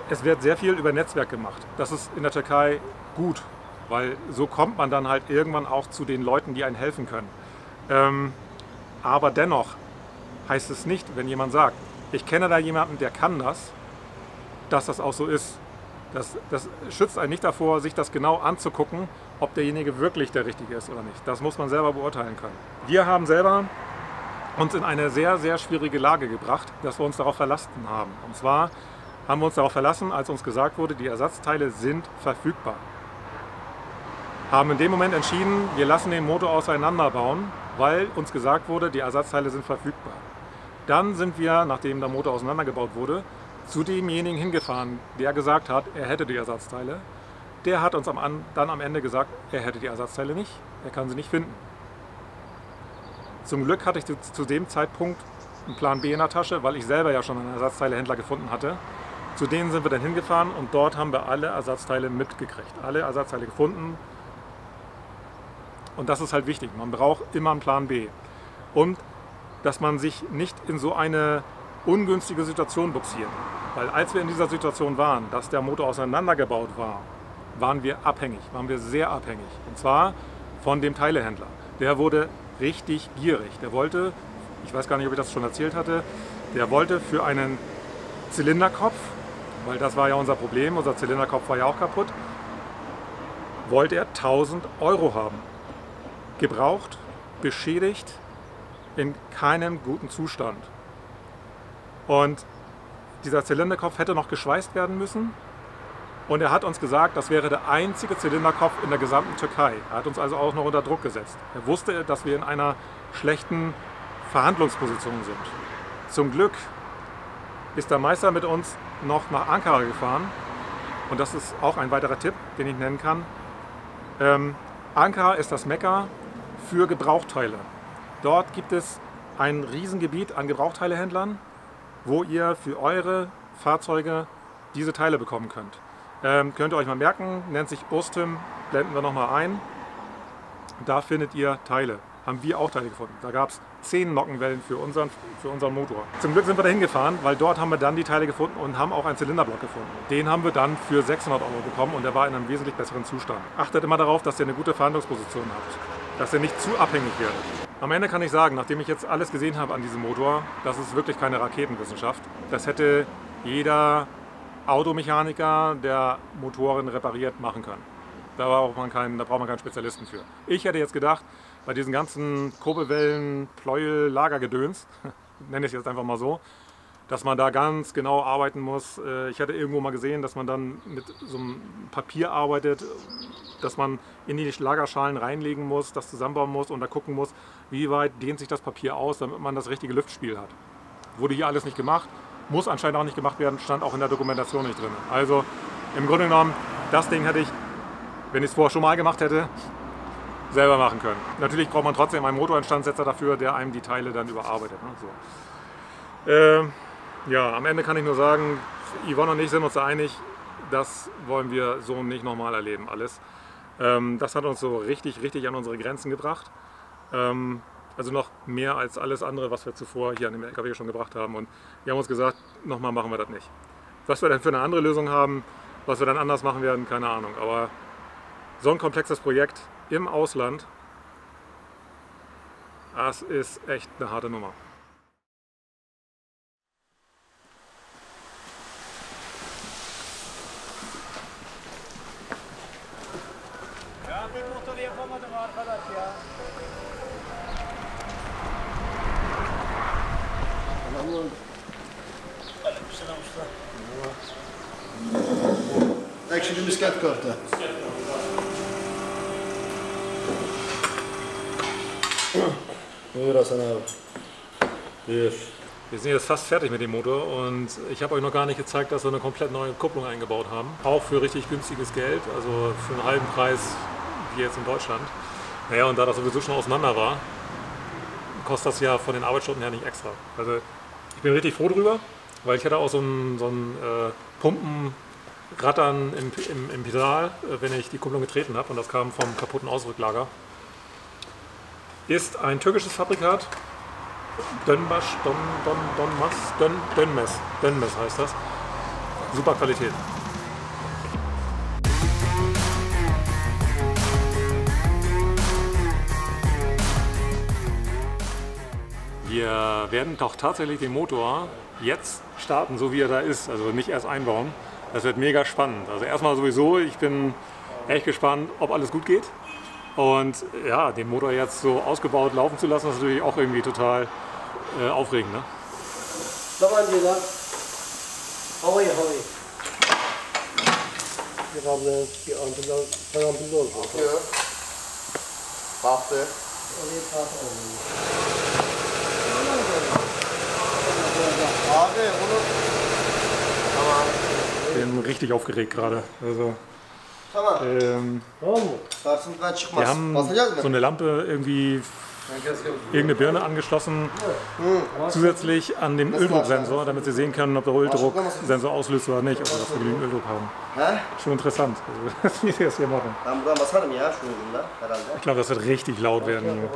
es wird sehr viel über Netzwerk gemacht. Das ist in der Türkei gut, weil so kommt man dann halt irgendwann auch zu den Leuten, die einem helfen können. Aber dennoch heißt es nicht, wenn jemand sagt, ich kenne da jemanden, der kann das, dass das auch so ist. Das schützt einen nicht davor, sich das genau anzugucken, ob derjenige wirklich der Richtige ist oder nicht. Das muss man selber beurteilen können. Wir haben selber uns in eine sehr, sehr schwierige Lage gebracht, dass wir uns darauf verlassen haben. Und zwar haben wir uns darauf verlassen, als uns gesagt wurde, die Ersatzteile sind verfügbar. Haben in dem Moment entschieden, wir lassen den Motor auseinanderbauen, weil uns gesagt wurde, die Ersatzteile sind verfügbar. Dann sind wir, nachdem der Motor auseinandergebaut wurde, zu demjenigen hingefahren, der gesagt hat, er hätte die Ersatzteile. Der hat uns dann am Ende gesagt, er hätte die Ersatzteile nicht, er kann sie nicht finden. Zum Glück hatte ich zu dem Zeitpunkt einen Plan B in der Tasche, weil ich selber ja schon einen Ersatzteilehändler gefunden hatte. Zu denen sind wir dann hingefahren und dort haben wir alle Ersatzteile mitgekriegt. Alle Ersatzteile gefunden. Und das ist halt wichtig, man braucht immer einen Plan B. Und dass man sich nicht in so eine ungünstige Situation buxiert. Weil als wir in dieser Situation waren, dass der Motor auseinandergebaut war, waren wir abhängig, waren wir sehr abhängig. Und zwar von dem Teilehändler. Der wurde richtig gierig. Der wollte, ich weiß gar nicht, ob ich das schon erzählt hatte, der wollte für einen Zylinderkopf, weil das war ja unser Problem, unser Zylinderkopf war ja auch kaputt, wollte er 1000 € haben. Gebraucht, beschädigt, in keinem guten Zustand. Und dieser Zylinderkopf hätte noch geschweißt werden müssen. Und er hat uns gesagt, das wäre der einzige Zylinderkopf in der gesamten Türkei. Er hat uns also auch noch unter Druck gesetzt. Er wusste, dass wir in einer schlechten Verhandlungsposition sind. Zum Glück ist der Meister mit uns noch nach Ankara gefahren. Und das ist auch ein weiterer Tipp, den ich nennen kann. Ankara ist das Mekka für Gebrauchteile. Dort gibt es ein Riesengebiet an Gebrauchteilehändlern, wo ihr für eure Fahrzeuge diese Teile bekommen könnt. Könnt ihr euch mal merken, nennt sich Urstim, blenden wir nochmal ein. Da findet ihr Teile. Haben wir auch Teile gefunden. Da gab es 10 Nockenwellen für unseren Motor. Zum Glück sind wir da hingefahren, weil dort haben wir dann die Teile gefunden und haben auch einen Zylinderblock gefunden. Den haben wir dann für 600 € bekommen und der war in einem wesentlich besseren Zustand. Achtet immer darauf, dass ihr eine gute Verhandlungsposition habt. Dass ihr nicht zu abhängig werdet. Am Ende kann ich sagen, nachdem ich jetzt alles gesehen habe an diesem Motor, das ist wirklich keine Raketenwissenschaft. Das hätte jeder Automechaniker, der Motoren repariert, machen können. Da braucht man keinen Spezialisten für. Ich hätte jetzt gedacht, bei diesen ganzen Kurbelwellen, Pleuel, Lagergedöns, nenne ich es jetzt einfach mal so, dass man da ganz genau arbeiten muss. Ich hatte irgendwo mal gesehen, dass man dann mit so einem Papier arbeitet, dass man in die Lagerschalen reinlegen muss, das zusammenbauen muss und da gucken muss, wie weit dehnt sich das Papier aus, damit man das richtige Lüftspiel hat. Wurde hier alles nicht gemacht, muss anscheinend auch nicht gemacht werden, stand auch in der Dokumentation nicht drin. Also im Grunde genommen, das Ding hätte ich, wenn ich es vorher schon mal gemacht hätte, selber machen können. Natürlich braucht man trotzdem einen Motorinstandsetzer dafür, der einem die Teile dann überarbeitet. Ne? So. Ja, am Ende kann ich nur sagen, Yvonne und ich sind uns da einig, das wollen wir so nicht nochmal erleben, alles. Das hat uns so richtig an unsere Grenzen gebracht. Also noch mehr als alles andere, was wir zuvor hier an dem LKW schon gebracht haben. Und wir haben uns gesagt, nochmal machen wir das nicht. Was wir dann für eine andere Lösung haben, was wir dann anders machen werden, keine Ahnung. Aber so ein komplexes Projekt im Ausland, das ist echt eine harte Nummer.
Ya bir motor yapamadım arkadaş ya.
Aleykümselam usta. Ekşili misket köfte.
Buyur Hasan abi. Buyur.
Wir sind jetzt fast fertig mit dem Motor und ich habe euch noch gar nicht gezeigt, dass wir eine komplett neue Kupplung eingebaut haben. Auch für richtig günstiges Geld, also für einen halben Preis wie jetzt in Deutschland. Naja, und da das sowieso schon auseinander war, kostet das ja von den Arbeitsstunden her nicht extra. Also ich bin richtig froh drüber, weil ich hatte auch so ein Pumpenrattern im Pedal, wenn ich die Kupplung getreten habe und das kam vom kaputten Ausrücklager. Ist ein türkisches Fabrikat, Dönmez heißt das. Super Qualität. Wir werden doch tatsächlich den Motor jetzt starten, so wie er da ist, also nicht erst einbauen. Das wird mega spannend. Also erstmal sowieso, ich bin echt gespannt, ob alles gut geht. Und ja, den Motor jetzt so ausgebaut laufen zu lassen, ist natürlich auch irgendwie total aufregend. Ne?
How are you? Wir haben die Ambulance.
Bakıyor. Baktı. Abi bunu... Tamam.
Ich bin richtig aufgeregt gerade. Also,
Tamam.
wir haben so eine Lampe irgendwie, irgendeine Birne angeschlossen, zusätzlich an den Öldrucksensor, damit Sie sehen können, ob der Öldrucksensor auslöst oder nicht, also dass wir genügend Öldruck haben. Schon interessant, also, wie Sie das hier machen. Ich glaube, das wird richtig laut werden hier.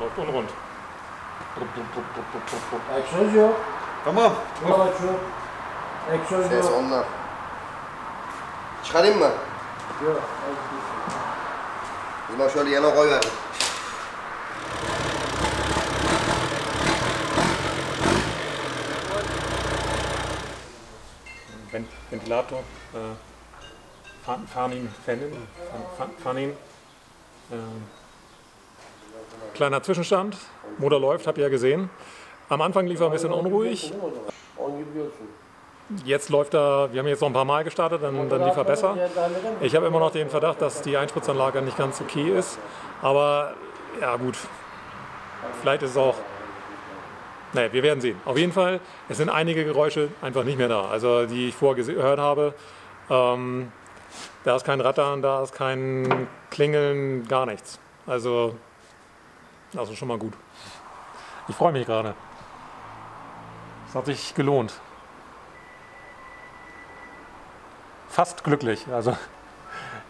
Läuft unrund.
Egzoz yok.
Tamam.
Yavaş yok. Egzoz
Ses
yok.
onlar. Çıkarayım mı?
Yok.
O zaman şöyle yana koy ver.
Ventilator, Fanin. Kleiner Zwischenstand, Motor läuft, habt ihr ja gesehen. Am Anfang lief er ein bisschen unruhig. Jetzt läuft er, wir haben jetzt noch ein paar Mal gestartet, dann lief er besser. Ich habe immer noch den Verdacht, dass die Einspritzanlage nicht ganz okay ist. Aber ja gut, vielleicht ist es auch, naja, wir werden sehen. Auf jeden Fall, es sind einige Geräusche einfach nicht mehr da, also die ich vorher gehört habe. Da ist kein Rattern, da ist kein Klingeln, gar nichts. Also schon mal gut. Ich freue mich gerade. Es hat sich gelohnt. Fast glücklich. Also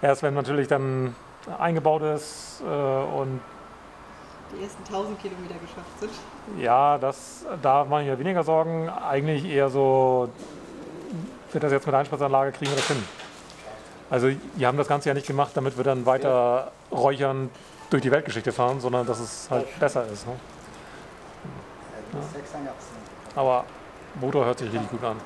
erst wenn natürlich dann eingebaut ist und
Die ersten 1000 Kilometer geschafft sind.
ja, da mache ich mir weniger Sorgen. Eigentlich eher so, wird das jetzt mit der Einspritzanlage, kriegen wir das hin. Also wir haben das Ganze ja nicht gemacht, damit wir dann weiter räuchern durch die Weltgeschichte fahren, sondern dass es halt besser ist. Ne? Ja. Aber Motor hört sich richtig gut an.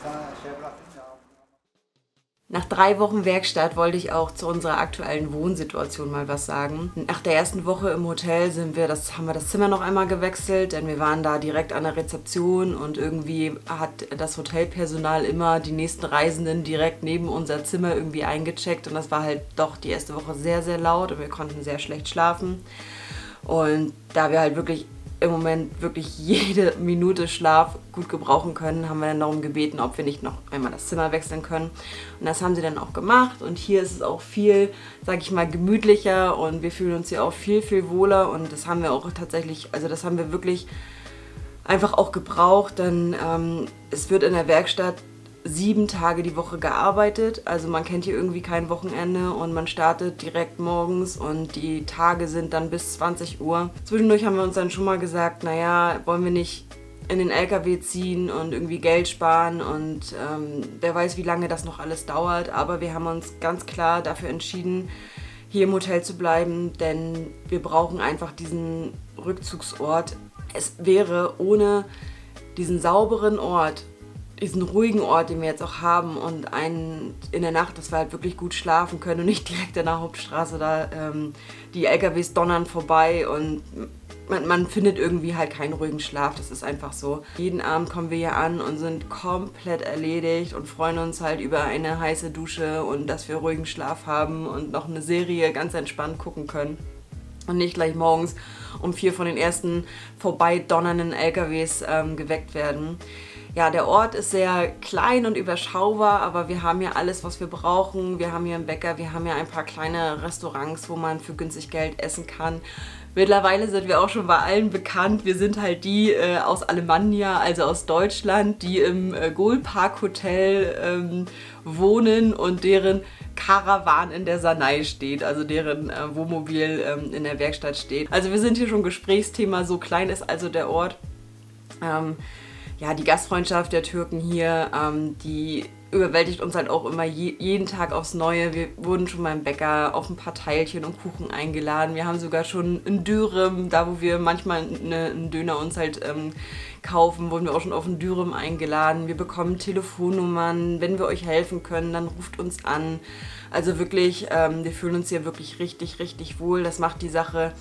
Nach 3 Wochen Werkstatt wollte ich auch zu unserer aktuellen Wohnsituation mal was sagen. Nach der ersten Woche im Hotel haben wir das Zimmer noch einmal gewechselt, denn wir waren da direkt an der Rezeption und irgendwie hat das Hotelpersonal immer die nächsten Reisenden direkt neben unser Zimmer irgendwie eingecheckt und das war halt doch die erste Woche sehr, sehr laut und wir konnten sehr schlecht schlafen. Und da wir halt wirklich im Moment wirklich jede Minute Schlaf gut gebrauchen können, haben wir dann darum gebeten, ob wir nicht noch einmal das Zimmer wechseln können. Und das haben sie dann auch gemacht und hier ist es auch viel, sag ich mal, gemütlicher und wir fühlen uns hier auch viel, viel wohler und das haben wir auch tatsächlich, also das haben wir wirklich einfach auch gebraucht, denn es wird in der Werkstatt 7 Tage die Woche gearbeitet, also man kennt hier irgendwie kein Wochenende und man startet direkt morgens und die Tage sind dann bis 20 Uhr. Zwischendurch haben wir uns dann schon mal gesagt, naja, wollen wir nicht in den LKW ziehen und irgendwie Geld sparen und wer weiß, wie lange das noch alles dauert, aber wir haben uns ganz klar dafür entschieden, hier im Hotel zu bleiben, denn wir brauchen einfach diesen Rückzugsort. Es wäre ohne diesen sauberen Ort, diesen ruhigen Ort, den wir jetzt auch haben und in der Nacht, dass wir halt wirklich gut schlafen können und nicht direkt in der Hauptstraße da die LKWs donnern vorbei und man findet irgendwie halt keinen ruhigen Schlaf, das ist einfach so. Jeden Abend kommen wir hier an und sind komplett erledigt und freuen uns halt über eine heiße Dusche und dass wir ruhigen Schlaf haben und noch eine Serie ganz entspannt gucken können. Und nicht gleich morgens um 4 von den ersten vorbei donnernden LKWs geweckt werden. Ja, der Ort ist sehr klein und überschaubar, aber wir haben hier alles, was wir brauchen. Wir haben hier einen Bäcker, wir haben hier ein paar kleine Restaurants, wo man für günstig Geld essen kann. Mittlerweile sind wir auch schon bei allen bekannt. Wir sind halt die aus Alemannia, also aus Deutschland, die im Gohl-Park Hotel wohnen und deren Karawan in der Sanai steht, also deren Wohnmobil in der Werkstatt steht. Also wir sind hier schon Gesprächsthema, so klein ist also der Ort. Ja, die Gastfreundschaft der Türken hier, die überwältigt uns halt auch immer jeden Tag aufs Neue. Wir wurden schon beim Bäcker auf ein paar Teilchen und Kuchen eingeladen. Wir haben sogar schon in Dürüm, da wo wir manchmal einen Döner uns halt kaufen, wurden wir auch schon auf einen Dürüm eingeladen. Wir bekommen Telefonnummern. Wenn wir euch helfen können, dann ruft uns an. Also wirklich, wir fühlen uns hier wirklich richtig, richtig wohl. Das macht die Sache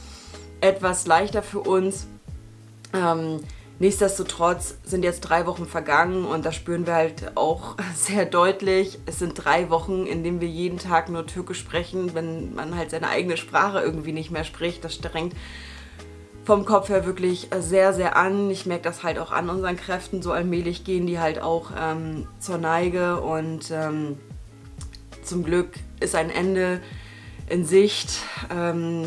etwas leichter für uns. Nichtsdestotrotz sind jetzt 3 Wochen vergangen und das spüren wir halt auch sehr deutlich. Es sind 3 Wochen, in denen wir jeden Tag nur Türkisch sprechen, wenn man halt seine eigene Sprache irgendwie nicht mehr spricht. Das strengt vom Kopf her wirklich sehr, sehr an. Ich merke das halt auch an unseren Kräften. So allmählich gehen die halt auch zur Neige und zum Glück ist ein Ende in Sicht.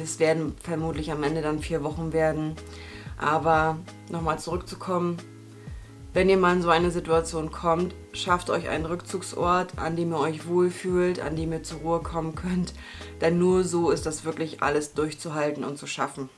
Es werden vermutlich am Ende dann 4 Wochen werden. Aber nochmal zurückzukommen, wenn ihr mal in so eine Situation kommt, schafft euch einen Rückzugsort, an dem ihr euch wohlfühlt, an dem ihr zur Ruhe kommen könnt. Denn nur so ist das wirklich alles durchzuhalten und zu schaffen.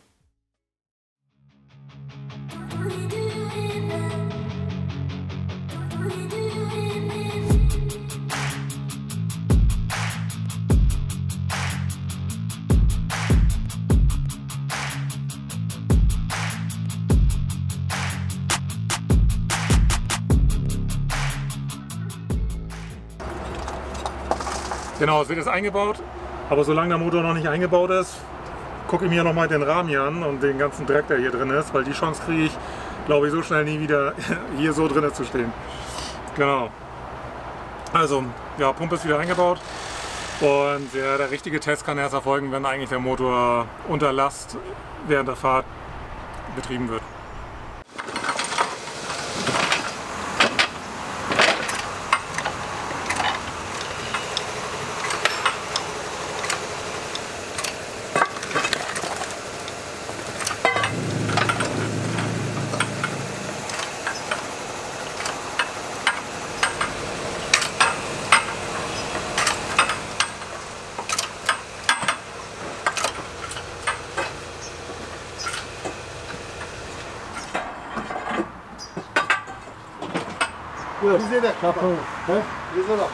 Genau, es wird jetzt eingebaut, aber solange der Motor noch nicht eingebaut ist, gucke ich mir nochmal den Rahmen hier an und den ganzen Dreck, der hier drin ist, weil die Chance kriege ich, glaube ich, so schnell nie wieder hier so drin zu stehen. Genau. Also, ja, Pumpe ist wieder eingebaut und ja, der richtige Test kann erst erfolgen, wenn eigentlich der Motor unter Last während der Fahrt betrieben wird.
Bize de kapalı. Bize bak.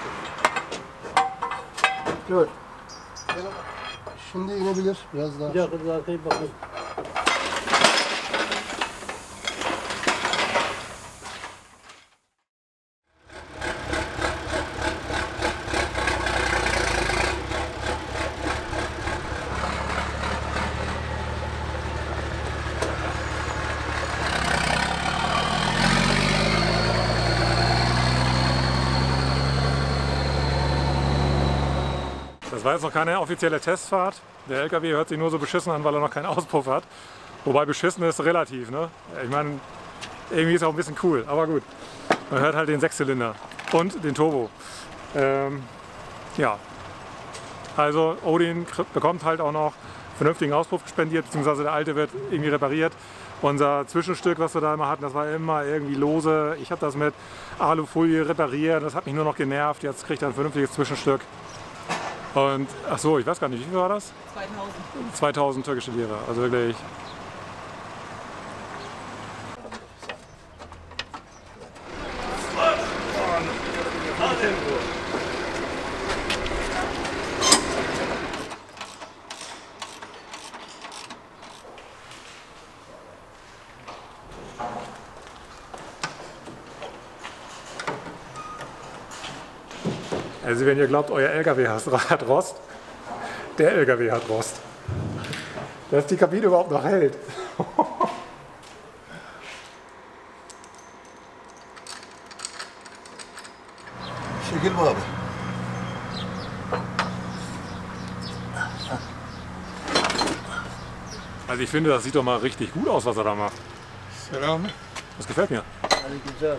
Dur.
Şimdi inebilir biraz daha.
Bir dakika arkaya bakın.
Das war jetzt noch keine offizielle Testfahrt. Der LKW hört sich nur so beschissen an, weil er noch keinen Auspuff hat. Wobei beschissen ist relativ, ne? Ich meine, irgendwie ist auch ein bisschen cool, aber gut. Man hört halt den 6-Zylinder und den Turbo. Ja, also Odin bekommt halt auch noch vernünftigen Auspuff spendiert, beziehungsweise der alte wird irgendwie repariert. Unser Zwischenstück, was wir da immer hatten, das war immer irgendwie lose. Ich habe das mit Alufolie repariert, das hat mich nur noch genervt. Jetzt kriegt er ein vernünftiges Zwischenstück. Und, ach so, ich weiß gar nicht, wie viel war das?
2000.
2000 türkische Lira, also wirklich. Also wenn ihr glaubt, euer LKW hat Rost, der LKW hat Rost. Dass die Kabine überhaupt noch hält.
Şekil bu abi.
Also ich finde, das sieht doch mal richtig gut aus, was er da macht.
Selam.
Das gefällt mir.
Hadi güzel.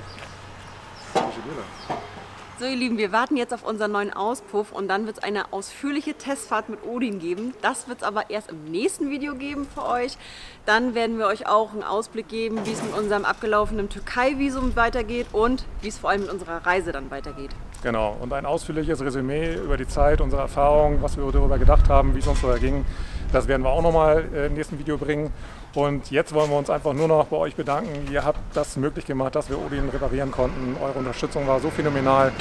So ihr Lieben, wir warten jetzt auf unseren neuen Auspuff und dann wird es eine ausführliche Testfahrt mit Odin geben. Das wird es aber erst im nächsten Video geben für euch. Dann werden wir euch auch einen Ausblick geben, wie es mit unserem abgelaufenen Türkei-Visum weitergeht und wie es vor allem mit unserer Reise dann weitergeht.
Genau, und ein ausführliches Resümee über die Zeit, unsere Erfahrungen, was wir darüber gedacht haben, wie es uns so erging. Das werden wir auch nochmal im nächsten Video bringen. Und jetzt wollen wir uns einfach nur noch bei euch bedanken. Ihr habt das möglich gemacht, dass wir Odin reparieren konnten. Eure Unterstützung war so phänomenal.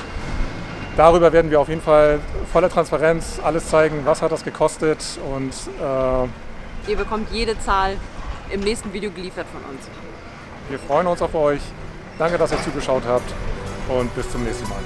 Darüber werden wir auf jeden Fall voller Transparenz alles zeigen, was hat das gekostet. Und
ihr bekommt jede Zahl im nächsten Video geliefert von uns.
Wir freuen uns auf euch. Danke, dass ihr zugeschaut habt und bis zum nächsten Mal.